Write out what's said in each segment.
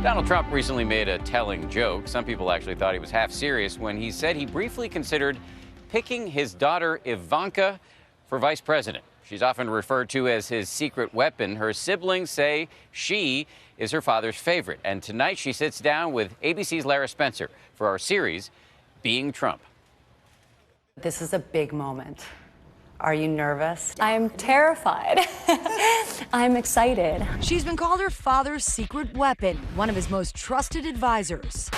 Donald Trump recently made a telling joke. Some people actually thought he was half serious when he said he briefly considered picking his daughter Ivanka for vice president. She's often referred to as his secret weapon. Her siblings say she is her father's favorite. And tonight she sits down with ABC's Lara Spencer for our series, Being Trump. This is a big moment. Are you nervous? I'm terrified. I'm excited. She's been called her father's secret weapon, one of his most trusted advisors.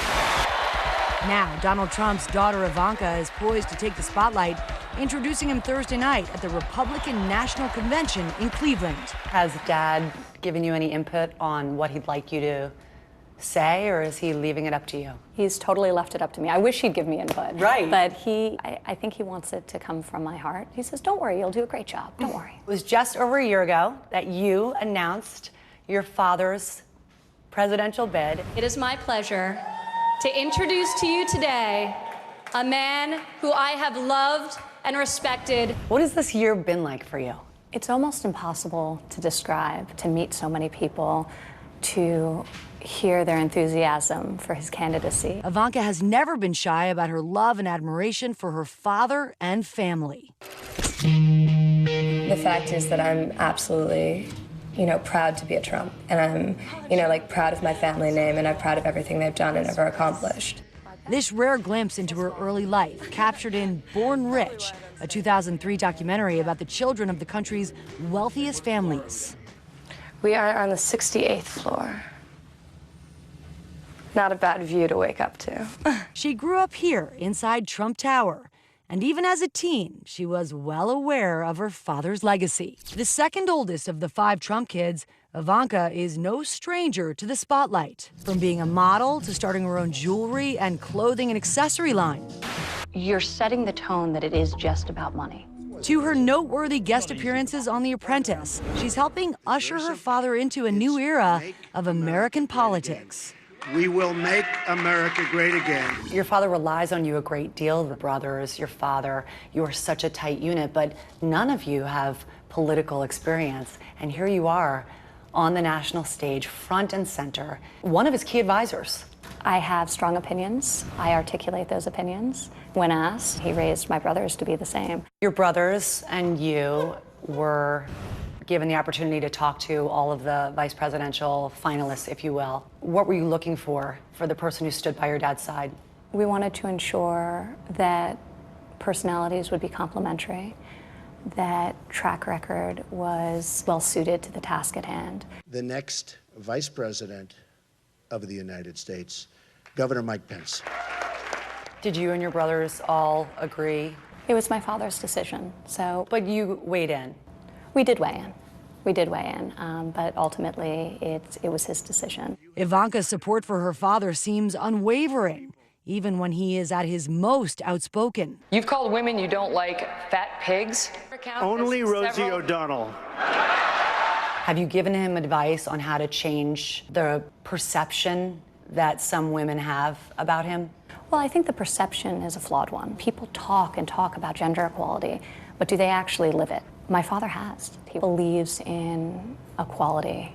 Now, Donald Trump's daughter Ivanka is poised to take the spotlight, introducing him Thursday night at the Republican National Convention in Cleveland. Has Dad given you any input on what he'd like you to say, or is he leaving it up to you? He's totally left it up to me. I wish he'd give me input. Right. But I think he wants it to come from my heart. He says, don't worry, you'll do a great job. Don't worry. It was just over a year ago that you announced your father's presidential bid. It is my pleasure to introduce to you today a man who I have loved and respected. What has this year been like for you? It's almost impossible to describe, to meet so many people, to hear their enthusiasm for his candidacy. Ivanka has never been shy about her love and admiration for her father and family. The fact is that I'm absolutely, proud to be a Trump. And I'm, proud of my family name, and I'm proud of everything they've done and ever accomplished. This rare glimpse into her early life, captured in Born Rich, a 2003 documentary about the children of the country's wealthiest families. We are on the 68th floor. Not a bad view to wake up to. She grew up here inside Trump Tower, and even as a teen, she was well aware of her father's legacy. The second oldest of the 5 Trump kids, Ivanka is no stranger to the spotlight, from being a model to starting her own jewelry and clothing and accessory line. You're setting the tone that it is just about money. To her noteworthy guest appearances on The Apprentice, she's helping usher her father into a new era of American politics. We will make America great again. Your father relies on you a great deal, the brothers, your father. You are such a tight unit, but none of you have political experience. And here you are on the national stage, front and center, one of his key advisors. I have strong opinions. I articulate those opinions. When asked, he raised my brothers to be the same. Your brothers and you were given the opportunity to talk to all of the vice presidential finalists, if you will. What were you looking for the person who stood by your dad's side? We wanted to ensure that personalities would be complementary, that track record was well suited to the task at hand. The next vice president of the United States, Governor Mike Pence. Did you and your brothers all agree? It was my father's decision, so. But you weighed in. We did weigh in. We did weigh in, but ultimately it was his decision. Ivanka's support for her father seems unwavering, even when he is at his most outspoken. You've called women you don't like fat pigs? Only Rosie O'Donnell. Have you given him advice on how to change the perception that some women have about him? Well, I think the perception is a flawed one. People talk and talk about gender equality, but do they actually live it? My father has. He believes in equality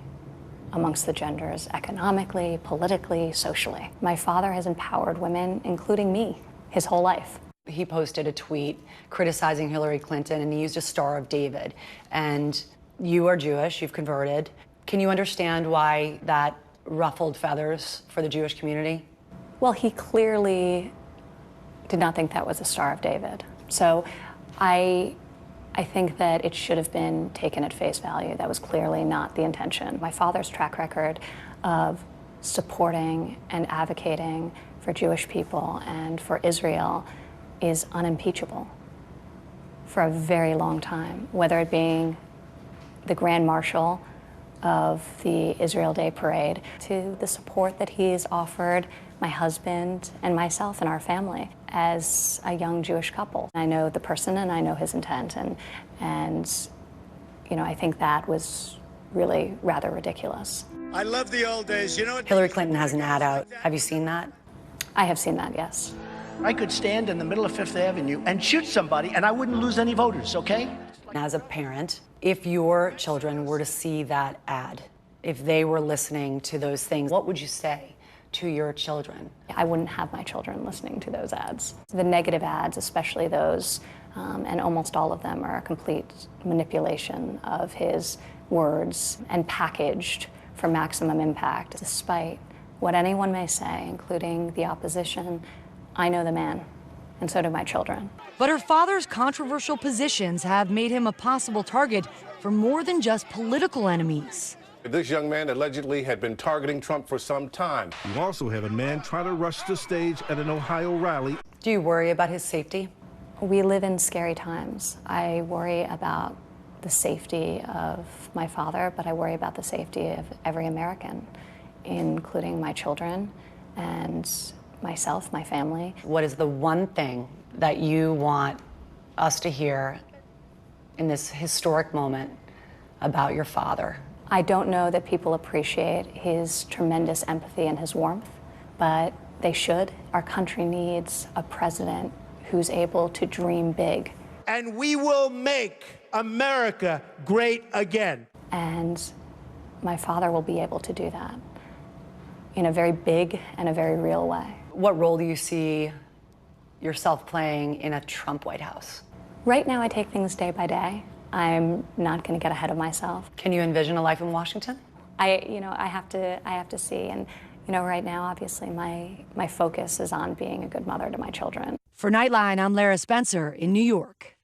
amongst the genders, economically, politically, socially. My father has empowered women, including me, his whole life. He posted a tweet criticizing Hillary Clinton, and he used a Star of David. And you are Jewish, you've converted. Can you understand why that ruffled feathers for the Jewish community? Well, he clearly did not think that was a Star of David. So I think that it should have been taken at face value. That was clearly not the intention. My father's track record of supporting and advocating for Jewish people and for Israel is unimpeachable for a very long time, whether it being the Grand Marshal of the Israel Day Parade to the support that he's offered my husband and myself and our family as a young Jewish couple. I know the person and I know his intent, and I think that was really rather ridiculous. I love the old days. You know what? Hillary Clinton has an ad out. Have you seen that? I have seen that, yes. I could stand in the middle of Fifth Avenue and shoot somebody and I wouldn't lose any voters, okay? As a parent, if your children were to see that ad, if they were listening to those things, what would you say to your children? I wouldn't have my children listening to those ads. The negative ads, especially those, and almost all of them, are a complete manipulation of his words and packaged for maximum impact. Despite what anyone may say, including the opposition, I know the man, and so do my children. But her father's controversial positions have made him a possible target for more than just political enemies. This young man allegedly had been targeting Trump for some time. You also had a man try to rush the stage at an Ohio rally. Do you worry about his safety? We live in scary times. I worry about the safety of my father, but I worry about the safety of every American, including my children and myself, my family. What is the one thing that you want us to hear in this historic moment about your father? I don't know that people appreciate his tremendous empathy and his warmth, but they should. Our country needs a president who's able to dream big. And we will make America great again. And my father will be able to do that in a very big and a very real way. What role do you see yourself playing in a Trump White House? Right now, I take things day by day. I'm not going to get ahead of myself. Can you envision a life in Washington? I have to see. And, right now, obviously, my focus is on being a good mother to my children. For Nightline, I'm Lara Spencer in New York.